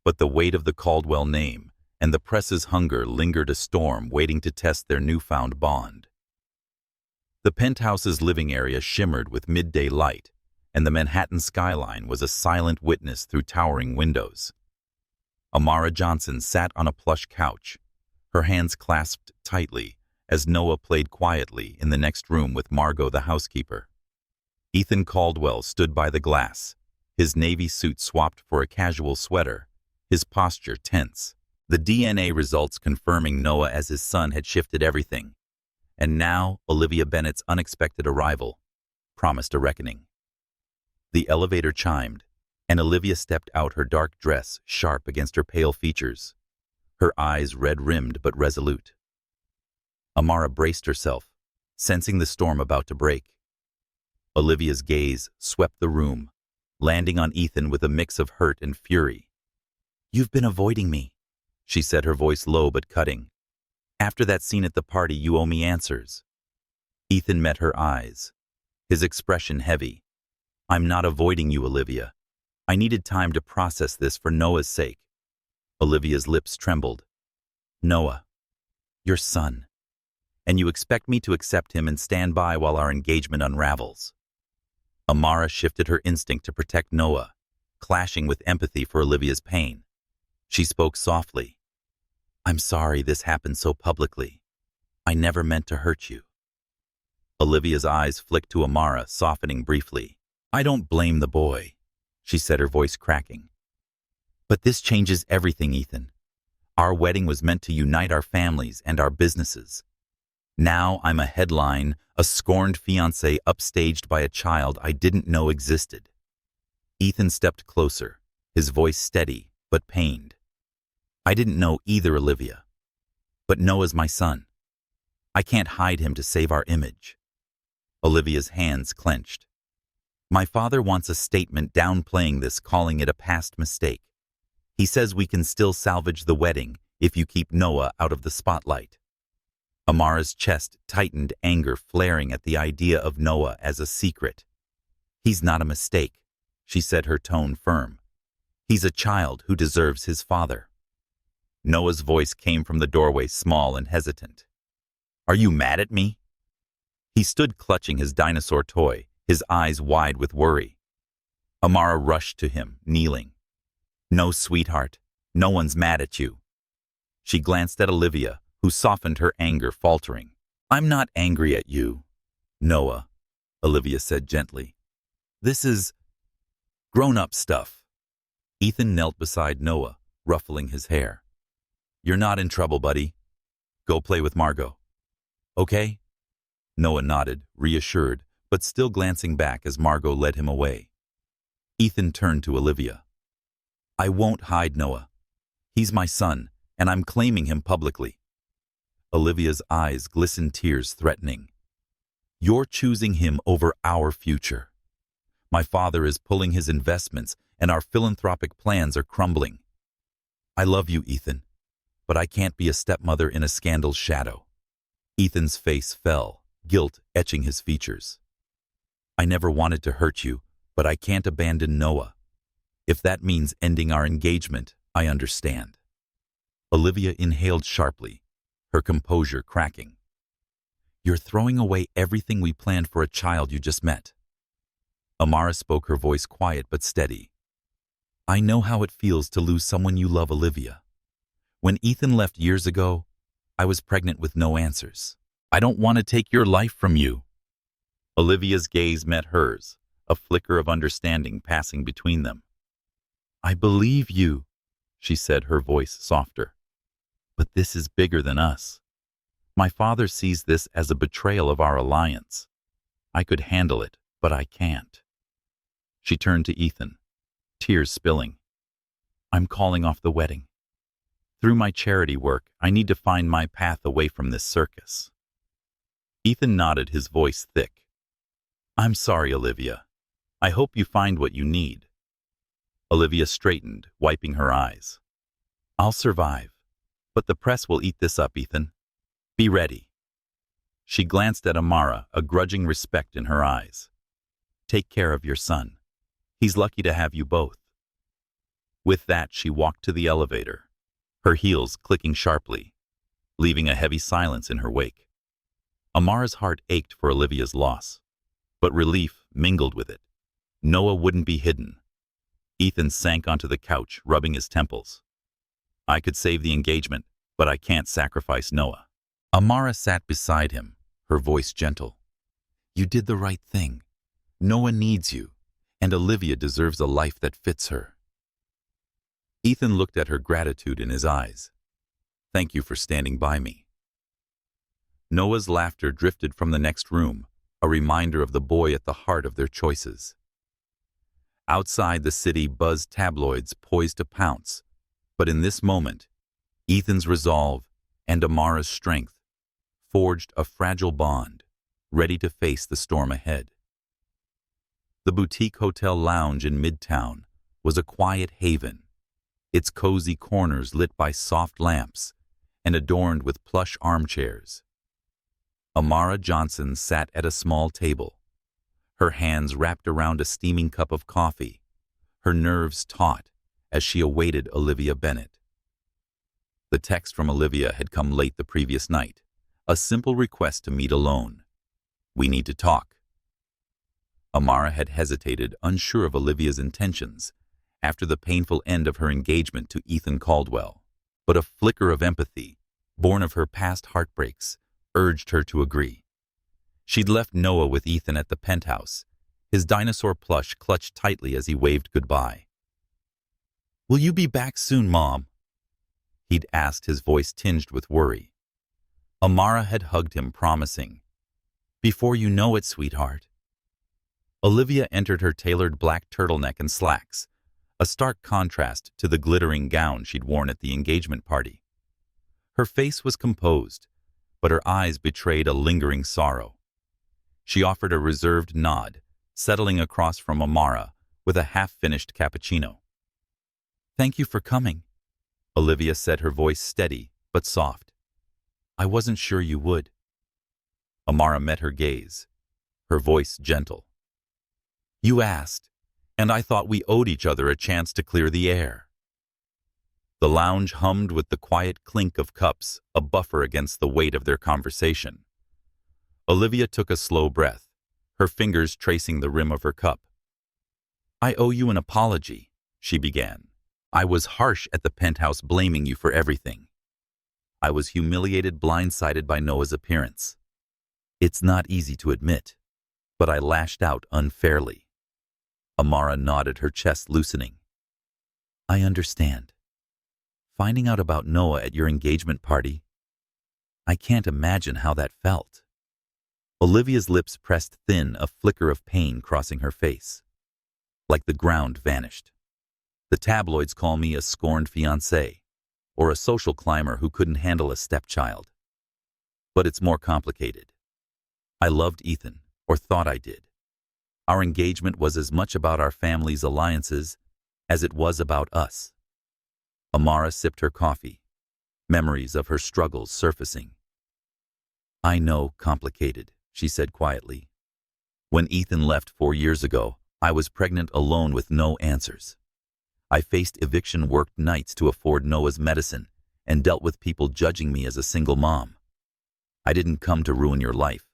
but the weight of the Caldwell name and the press's hunger lingered, a storm waiting to test their newfound bond. The penthouse's living area shimmered with midday light, and the Manhattan skyline was a silent witness through towering windows. Amara Johnson sat on a plush couch, Her hands clasped tightly as Noah played quietly in the next room with Margot, the housekeeper. Ethan Caldwell stood by the glass, his navy suit swapped for a casual sweater, his posture tense. The DNA results confirming Noah as his son had shifted everything. And now, Olivia Bennett's unexpected arrival promised a reckoning. The elevator chimed, and Olivia stepped out, her dark dress sharp against her pale features, her eyes red-rimmed but resolute. Amara braced herself, sensing the storm about to break. Olivia's gaze swept the room, landing on Ethan with a mix of hurt and fury. "You've been avoiding me," she said, her voice low but cutting. "After that scene at the party, you owe me answers." Ethan met her eyes, his expression heavy. "I'm not avoiding you, Olivia. I needed time to process this for Noah's sake." Olivia's lips trembled. "Noah, your son. And you expect me to accept him and stand by while our engagement unravels." Amara shifted her instinct to protect Noah, clashing with empathy for Olivia's pain. She spoke softly. "I'm sorry this happened so publicly. I never meant to hurt you." Olivia's eyes flicked to Amara, softening briefly. "I don't blame the boy," she said, her voice cracking. "But this changes everything, Ethan. Our wedding was meant to unite our families and our businesses. Now I'm a headline, a scorned fiancé upstaged by a child I didn't know existed." Ethan stepped closer, his voice steady but pained. "I didn't know either, Olivia. But Noah's my son. I can't hide him to save our image." Olivia's hands clenched. "My father wants a statement downplaying this, calling it a past mistake. He says we can still salvage the wedding if you keep Noah out of the spotlight." Amara's chest tightened, anger flaring at the idea of Noah as a secret. "He's not a mistake," she said, her tone firm. "He's a child who deserves his father." Noah's voice came from the doorway, small and hesitant. "Are you mad at me?" He stood clutching his dinosaur toy, his eyes wide with worry. Amara rushed to him, kneeling. "No, sweetheart, no one's mad at you." She glanced at Olivia, who softened her anger, faltering. "I'm not angry at you, Noah," Olivia said gently. "This is grown-up stuff." Ethan knelt beside Noah, ruffling his hair. "You're not in trouble, buddy. Go play with Margot. Okay?" Noah nodded, reassured, but still glancing back as Margot led him away. Ethan turned to Olivia. "I won't hide Noah. He's my son, and I'm claiming him publicly." Olivia's eyes glistened, tears threatening. "You're choosing him over our future. My father is pulling his investments, and our philanthropic plans are crumbling. I love you, Ethan, but I can't be a stepmother in a scandal's shadow." Ethan's face fell, guilt etching his features. "I never wanted to hurt you, but I can't abandon Noah. If that means ending our engagement, I understand." Olivia inhaled sharply, her composure cracking. "You're throwing away everything we planned for a child you just met." Amara spoke, her voice quiet but steady. "I know how it feels to lose someone you love, Olivia. When Ethan left years ago, I was pregnant with no answers. I don't want to take your life from you." Olivia's gaze met hers, a flicker of understanding passing between them. "I believe you," she said, her voice softer. "But this is bigger than us. My father sees this as a betrayal of our alliance. I could handle it, but I can't." She turned to Ethan, tears spilling. "I'm calling off the wedding. Through my charity work, I need to find my path away from this circus." Ethan nodded, his voice thick. "I'm sorry, Olivia. I hope you find what you need." Olivia straightened, wiping her eyes. "I'll survive. But the press will eat this up, Ethan. Be ready." She glanced at Amara, a grudging respect in her eyes. "Take care of your son. He's lucky to have you both." With that, she walked to the elevator, her heels clicking sharply, leaving a heavy silence in her wake. Amara's heart ached for Olivia's loss, but relief mingled with it. Noah wouldn't be hidden. Ethan sank onto the couch, rubbing his temples. "I could save the engagement," but I can't sacrifice Noah. Amara sat beside him, her voice gentle. You did the right thing. Noah needs you, and Olivia deserves a life that fits her. Ethan looked at her gratitude in his eyes. Thank you for standing by me. Noah's laughter drifted from the next room, a reminder of the boy at the heart of their choices. Outside the city buzzed tabloids poised to pounce, but in this moment, Ethan's resolve and Amara's strength forged a fragile bond, ready to face the storm ahead. The boutique hotel lounge in Midtown was a quiet haven, its cozy corners lit by soft lamps and adorned with plush armchairs. Amara Johnson sat at a small table, her hands wrapped around a steaming cup of coffee, her nerves taut as she awaited Olivia Bennett. The text from Olivia had come late the previous night, a simple request to meet alone. We need to talk. Amara had hesitated, unsure of Olivia's intentions, after the painful end of her engagement to Ethan Caldwell, but a flicker of empathy, born of her past heartbreaks, urged her to agree. She'd left Noah with Ethan at the penthouse, his dinosaur plush clutched tightly as he waved goodbye. Will you be back soon, Mom? He'd asked, his voice tinged with worry. Amara had hugged him, promising, Before you know it, sweetheart. Olivia entered her tailored black turtleneck and slacks, a stark contrast to the glittering gown she'd worn at the engagement party. Her face was composed, but her eyes betrayed a lingering sorrow. She offered a reserved nod, settling across from Amara with a half-finished cappuccino. Thank you for coming, Olivia said, her voice steady but soft. I wasn't sure you would. Amara met her gaze, her voice gentle. You asked, and I thought we owed each other a chance to clear the air. The lounge hummed with the quiet clink of cups, a buffer against the weight of their conversation. Olivia took a slow breath, her fingers tracing the rim of her cup. I owe you an apology, she began. I was harsh at the penthouse, blaming you for everything. I was humiliated, blindsided by Noah's appearance. It's not easy to admit, but I lashed out unfairly. Amara nodded, her chest loosening. I understand. Finding out about Noah at your engagement party, I can't imagine how that felt. Olivia's lips pressed thin, a flicker of pain crossing her face. Like the ground vanished. The tabloids call me a scorned fiancé, or a social climber who couldn't handle a stepchild. But it's more complicated. I loved Ethan, or thought I did. Our engagement was as much about our family's alliances as it was about us. Amara sipped her coffee, memories of her struggles surfacing. I know, complicated, she said quietly. When Ethan left 4 years ago, I was pregnant, alone with no answers. I faced eviction, worked nights to afford Noah's medicine, and dealt with people judging me as a single mom. I didn't come to ruin your life.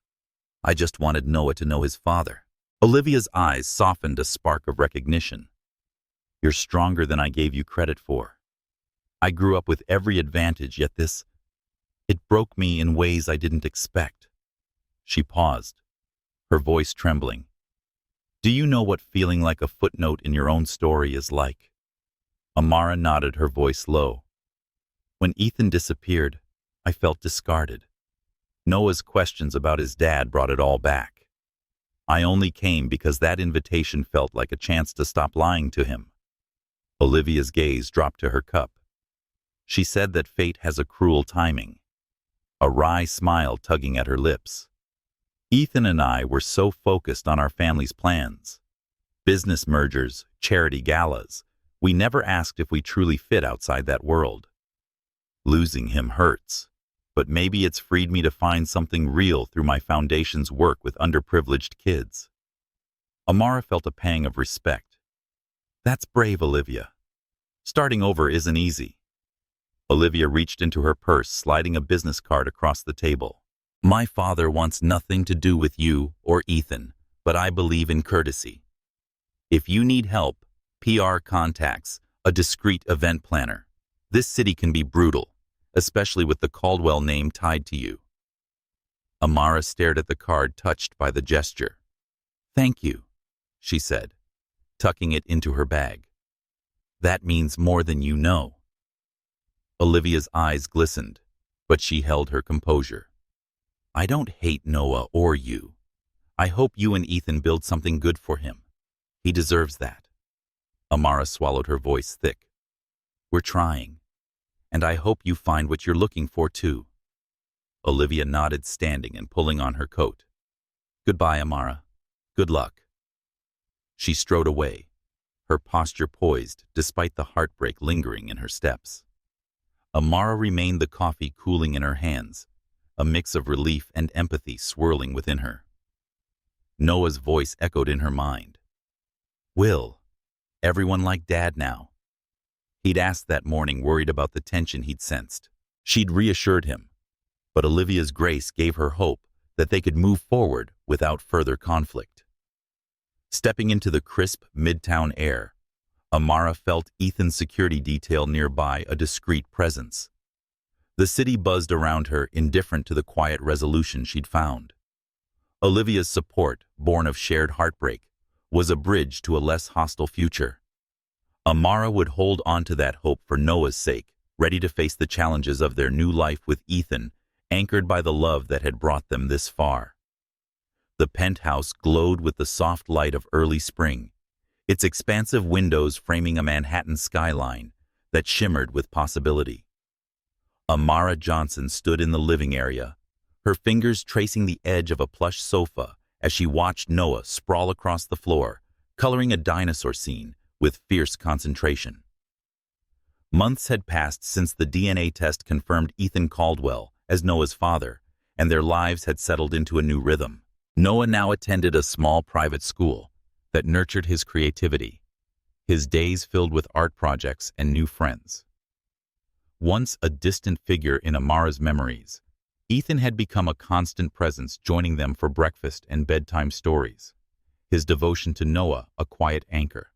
I just wanted Noah to know his father. Olivia's eyes softened, a spark of recognition. You're stronger than I gave you credit for. I grew up with every advantage, yet it broke me in ways I didn't expect. She paused, her voice trembling. Do you know what feeling like a footnote in your own story is like? Amara nodded, her voice low. When Ethan disappeared, I felt discarded. Noah's questions about his dad brought it all back. I only came because that invitation felt like a chance to stop lying to him. Olivia's gaze dropped to her cup. She said that fate has a cruel timing, a wry smile tugging at her lips. Ethan and I were so focused on our family's plans. Business mergers, charity galas. We never asked if we truly fit outside that world. Losing him hurts, but maybe it's freed me to find something real through my foundation's work with underprivileged kids. Amara felt a pang of respect. That's brave, Olivia. Starting over isn't easy. Olivia reached into her purse, sliding a business card across the table. My father wants nothing to do with you or Ethan, but I believe in courtesy. If you need help, PR contacts, a discreet event planner. This city can be brutal, especially with the Caldwell name tied to you. Amara stared at the card, touched by the gesture. "Thank you," she said, tucking it into her bag. "That means more than you know." Olivia's eyes glistened, but she held her composure. "I don't hate Noah or you. I hope you and Ethan build something good for him. He deserves that." Amara swallowed, her voice thick. "We're trying, and I hope you find what you're looking for too." Olivia nodded, standing and pulling on her coat. "Goodbye, Amara. Good luck." She strode away, her posture poised despite the heartbreak lingering in her steps. Amara remained, the coffee cooling in her hands, a mix of relief and empathy swirling within her. Noah's voice echoed in her mind. "Will everyone like Dad now?" He'd asked that morning, worried about the tension he'd sensed. She'd reassured him, but Olivia's grace gave her hope that they could move forward without further conflict. Stepping into the crisp midtown air, Amara felt Ethan's security detail nearby, a discreet presence. The city buzzed around her, indifferent to the quiet resolution she'd found. Olivia's support, born of shared heartbreak, was a bridge to a less hostile future. Amara would hold on to that hope for Noah's sake, ready to face the challenges of their new life with Ethan, anchored by the love that had brought them this far. The penthouse glowed with the soft light of early spring, its expansive windows framing a Manhattan skyline that shimmered with possibility. Amara Johnson stood in the living area, her fingers tracing the edge of a plush sofa as she watched Noah sprawl across the floor, coloring a dinosaur scene with fierce concentration. Months had passed since the DNA test confirmed Ethan Caldwell as Noah's father, and their lives had settled into a new rhythm. Noah now attended a small private school that nurtured his creativity, his days filled with art projects and new friends. Once a distant figure in Amara's memories, Ethan had become a constant presence, joining them for breakfast and bedtime stories, his devotion to Noah a quiet anchor.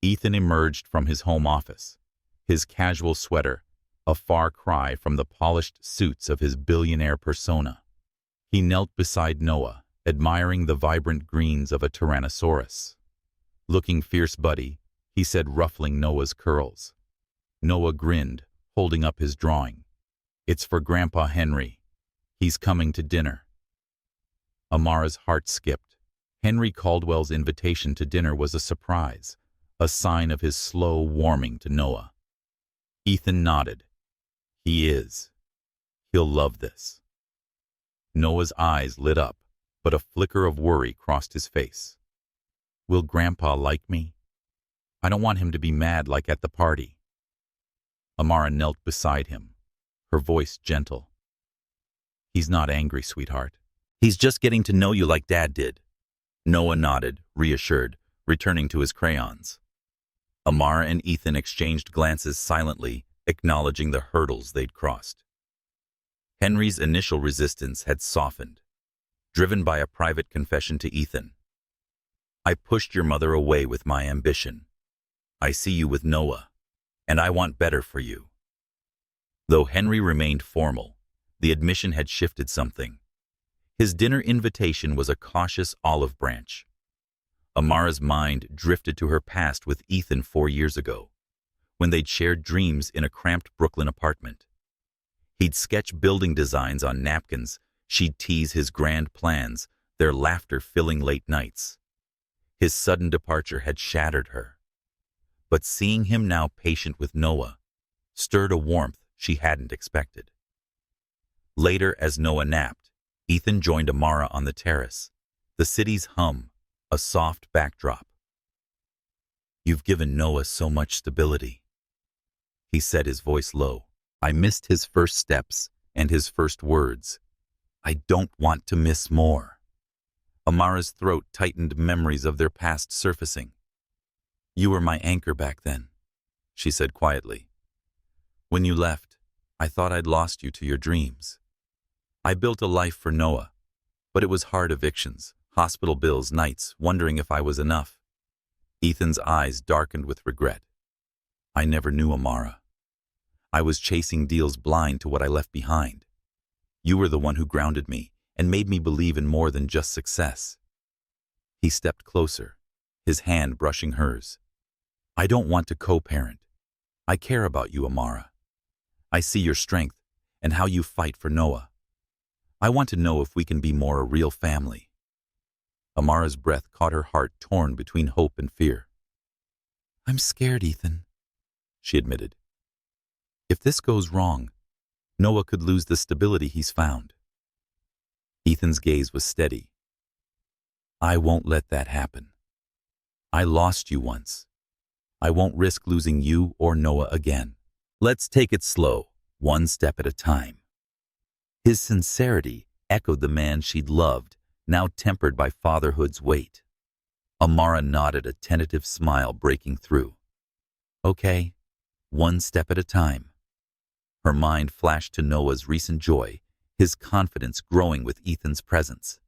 Ethan emerged from his home office, his casual sweater a far cry from the polished suits of his billionaire persona. He knelt beside Noah, admiring the vibrant greens of a Tyrannosaurus. "Looking fierce, buddy," he said, ruffling Noah's curls. Noah grinned, holding up his drawing. "It's for Grandpa Henry. He's coming to dinner." Amara's heart skipped. Henry Caldwell's invitation to dinner was a surprise, a sign of his slow warming to Noah. Ethan nodded. "He is. He'll love this." Noah's eyes lit up, but a flicker of worry crossed his face. "Will Grandpa like me? I don't want him to be mad like at the party." Amara knelt beside him, her voice gentle. "He's not angry, sweetheart. He's just getting to know you like Dad did." Noah nodded, reassured, returning to his crayons. Amara and Ethan exchanged glances silently, acknowledging the hurdles they'd crossed. Henry's initial resistance had softened, driven by a private confession to Ethan. "I pushed your mother away with my ambition. I see you with Noah, and I want better for you." Though Henry remained formal, the admission had shifted something. His dinner invitation was a cautious olive branch. Amara's mind drifted to her past with Ethan 4 years ago, when they'd shared dreams in a cramped Brooklyn apartment. He'd sketch building designs on napkins, she'd tease his grand plans, their laughter filling late nights. His sudden departure had shattered her. But seeing him now patient with Noah stirred a warmth she hadn't expected. Later, as Noah napped, Ethan joined Amara on the terrace, the city's hum, a soft backdrop. "You've given Noah so much stability," he said, his voice low. "I missed his first steps and his first words. I don't want to miss more." Amara's throat tightened, memories of their past surfacing. "You were my anchor back then," she said quietly. "When you left, I thought I'd lost you to your dreams. I built a life for Noah, but it was hard: evictions, hospital bills, nights wondering if I was enough." Ethan's eyes darkened with regret. "I never knew Amara. I was chasing deals blind to what I left behind. You were the one who grounded me and made me believe in more than just success. He stepped closer, his hand brushing hers. I don't want to co-parent. I care about you, Amara. I see your strength and how you fight for Noah. I want to know if we can be more a real family. Amara's breath caught her heart torn between hope and fear. I'm scared, Ethan, she admitted. If this goes wrong, Noah could lose the stability he's found. Ethan's gaze was steady. I won't let that happen. I lost you once. I won't risk losing you or Noah again. Let's take it slow, one step at a time. His sincerity echoed the man she'd loved, now tempered by fatherhood's weight. Amara nodded, a tentative smile breaking through. Okay, one step at a time. Her mind flashed to Noah's recent joy, his confidence growing with Ethan's presence.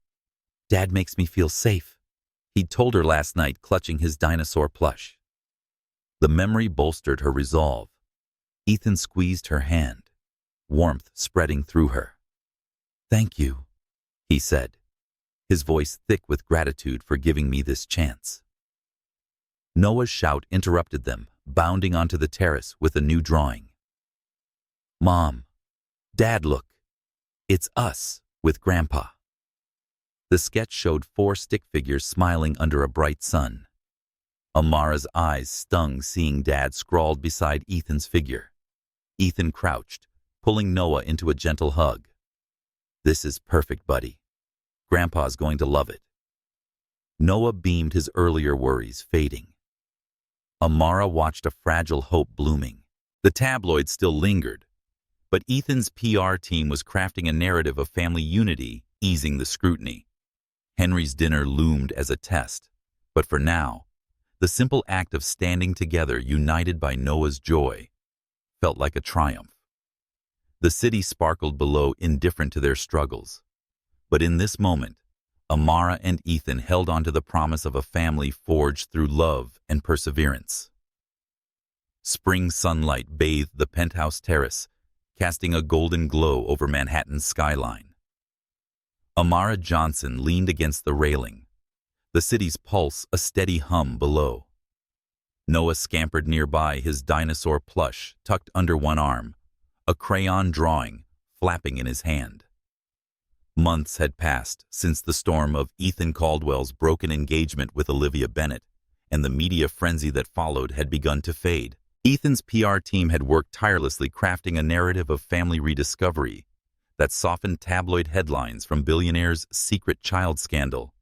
Dad makes me feel safe, he'd told her last night, clutching his dinosaur plush. The memory bolstered her resolve. Ethan squeezed her hand, warmth spreading through her. Thank you, he said, his voice thick with gratitude for giving me this chance. Noah's shout interrupted them, bounding onto the terrace with a new drawing. Mom, Dad, look. It's us with Grandpa. The sketch showed 4 stick figures smiling under a bright sun. Amara's eyes stung seeing Dad scrawled beside Ethan's figure. Ethan crouched, pulling Noah into a gentle hug. This is perfect, buddy. Grandpa's going to love it. Noah beamed, his earlier worries fading. Amara watched a fragile hope blooming. The tabloids still lingered, but Ethan's PR team was crafting a narrative of family unity, easing the scrutiny. Henry's dinner loomed as a test, but for now, the simple act of standing together, united by Noah's joy, felt like a triumph. The city sparkled below, indifferent to their struggles. But in this moment, Amara and Ethan held on to the promise of a family forged through love and perseverance. Spring sunlight bathed the penthouse terrace, casting a golden glow over Manhattan's skyline. Amara Johnson leaned against the railing, the city's pulse a steady hum below. Noah scampered nearby, his dinosaur plush tucked under one arm, a crayon drawing flapping in his hand. Months had passed since the storm of Ethan Caldwell's broken engagement with Olivia Bennett, and the media frenzy that followed had begun to fade. Ethan's PR team had worked tirelessly, crafting a narrative of family rediscovery that softened tabloid headlines, from Billionaire's secret child scandal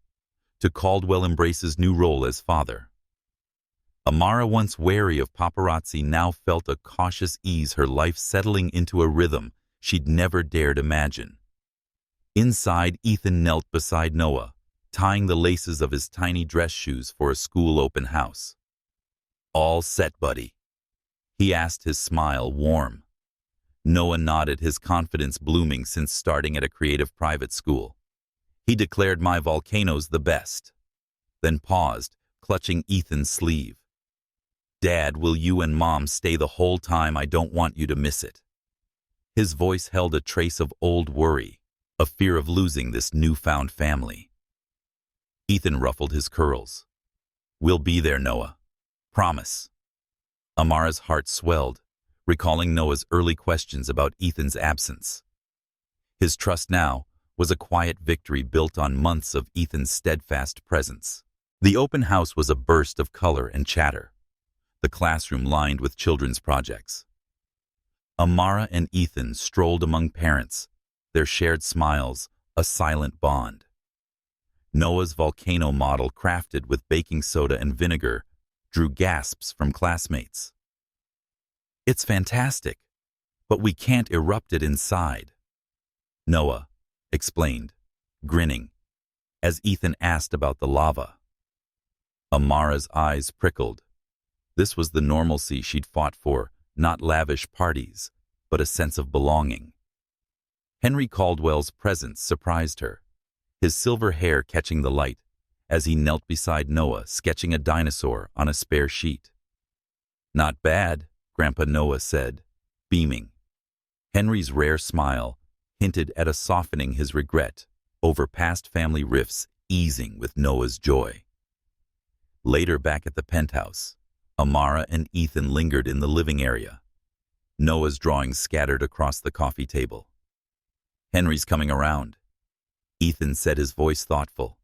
to Caldwell embraces new role as father. Amara, once wary of paparazzi, now felt a cautious ease, her life settling into a rhythm she'd never dared imagine. Inside, Ethan knelt beside Noah, tying the laces of his tiny dress shoes for a school open house. All set, buddy? He asked, his smile warm. Noah nodded, his confidence blooming since starting at a creative private school. He declared, my volcano's the best. Then paused, clutching Ethan's sleeve. Dad, will you and Mom stay the whole time? I don't want you to miss it. His voice held a trace of old worry, a fear of losing this newfound family. Ethan ruffled his curls. We'll be there, Noah. Promise. Amara's heart swelled, recalling Noah's early questions about Ethan's absence. His trust now was a quiet victory built on months of Ethan's steadfast presence. The open house was a burst of color and chatter, the classroom lined with children's projects. Amara and Ethan strolled among parents, their shared smiles a silent bond. Noah's volcano model, crafted with baking soda and vinegar, drew gasps from classmates. It's fantastic, but we can't erupt it inside, Noah explained, grinning, as Ethan asked about the lava. Amara's eyes prickled. This was the normalcy she'd fought for, not lavish parties, but a sense of belonging. Henry Caldwell's presence surprised her, his silver hair catching the light as he knelt beside Noah, sketching a dinosaur on a spare sheet. Not bad, Grandpa Noah said, beaming. Henry's rare smile hinted at a softening his regret over past family rifts easing with Noah's joy. Later, back at the penthouse, Amara and Ethan lingered in the living area, Noah's drawings scattered across the coffee table. "Henry's coming around," Ethan said, his voice thoughtful.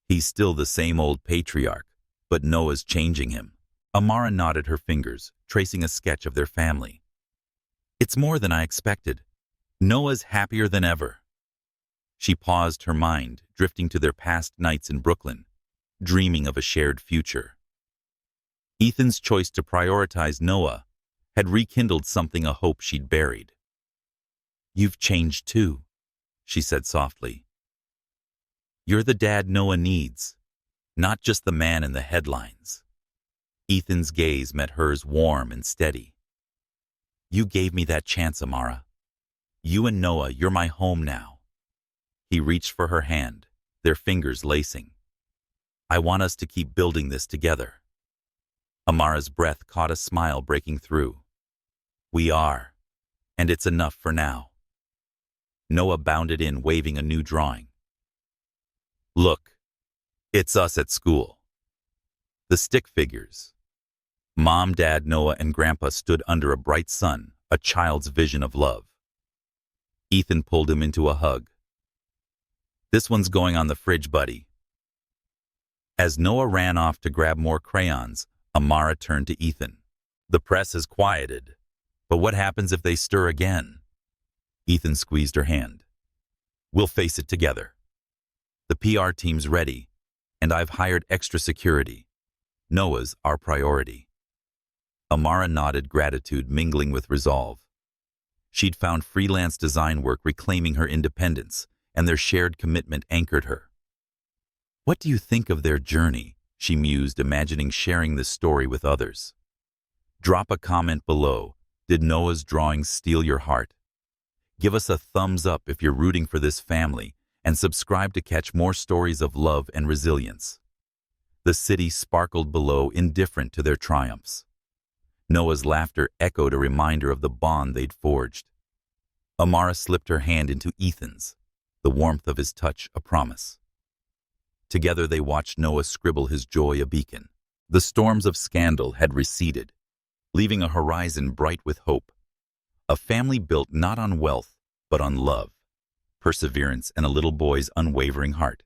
"He's still the same old patriarch, but Noah's changing him." Amara nodded her fingers, tracing a sketch of their family. "It's more than I expected. Noah's happier than ever." She paused, her mind drifting to their past nights in Brooklyn, dreaming of a shared future. Ethan's choice to prioritize Noah had rekindled something, a hope she'd buried. "You've changed too," she said softly. "You're the dad Noah needs, not just the man in the headlines." Ethan's gaze met hers, warm and steady. "You gave me that chance, Amara. You and Noah, you're my home now." He reached for her hand, their fingers lacing. "I want us to keep building this together." Amara's breath caught a smile breaking through. "We are, and it's enough for now." Noah bounded in, waving a new drawing. "Look, it's us at school." The stick figures. Mom, Dad, Noah, and Grandpa stood under a bright sun, a child's vision of love. Ethan pulled him into a hug. "This one's going on the fridge, buddy." As Noah ran off to grab more crayons, Amara turned to Ethan. "The press has quieted, but what happens if they stir again?" Ethan squeezed her hand. "We'll face it together. The PR team's ready, and I've hired extra security. Noah's our priority." Amara nodded, gratitude mingling with resolve. She'd found freelance design work reclaiming her independence, and their shared commitment anchored her. "What do you think of their journey?" she mused, imagining sharing this story with others. Drop a comment below. Did Noah's drawings steal your heart? Give us a thumbs up if you're rooting for this family, and subscribe to catch more stories of love and resilience. The city sparkled below, indifferent to their triumphs. Noah's laughter echoed, a reminder of the bond they'd forged. Amara slipped her hand into Ethan's, the warmth of his touch a promise. Together they watched Noah scribble his joy, a beacon. The storms of scandal had receded, leaving a horizon bright with hope. A family built not on wealth, but on love, perseverance, and a little boy's unwavering heart.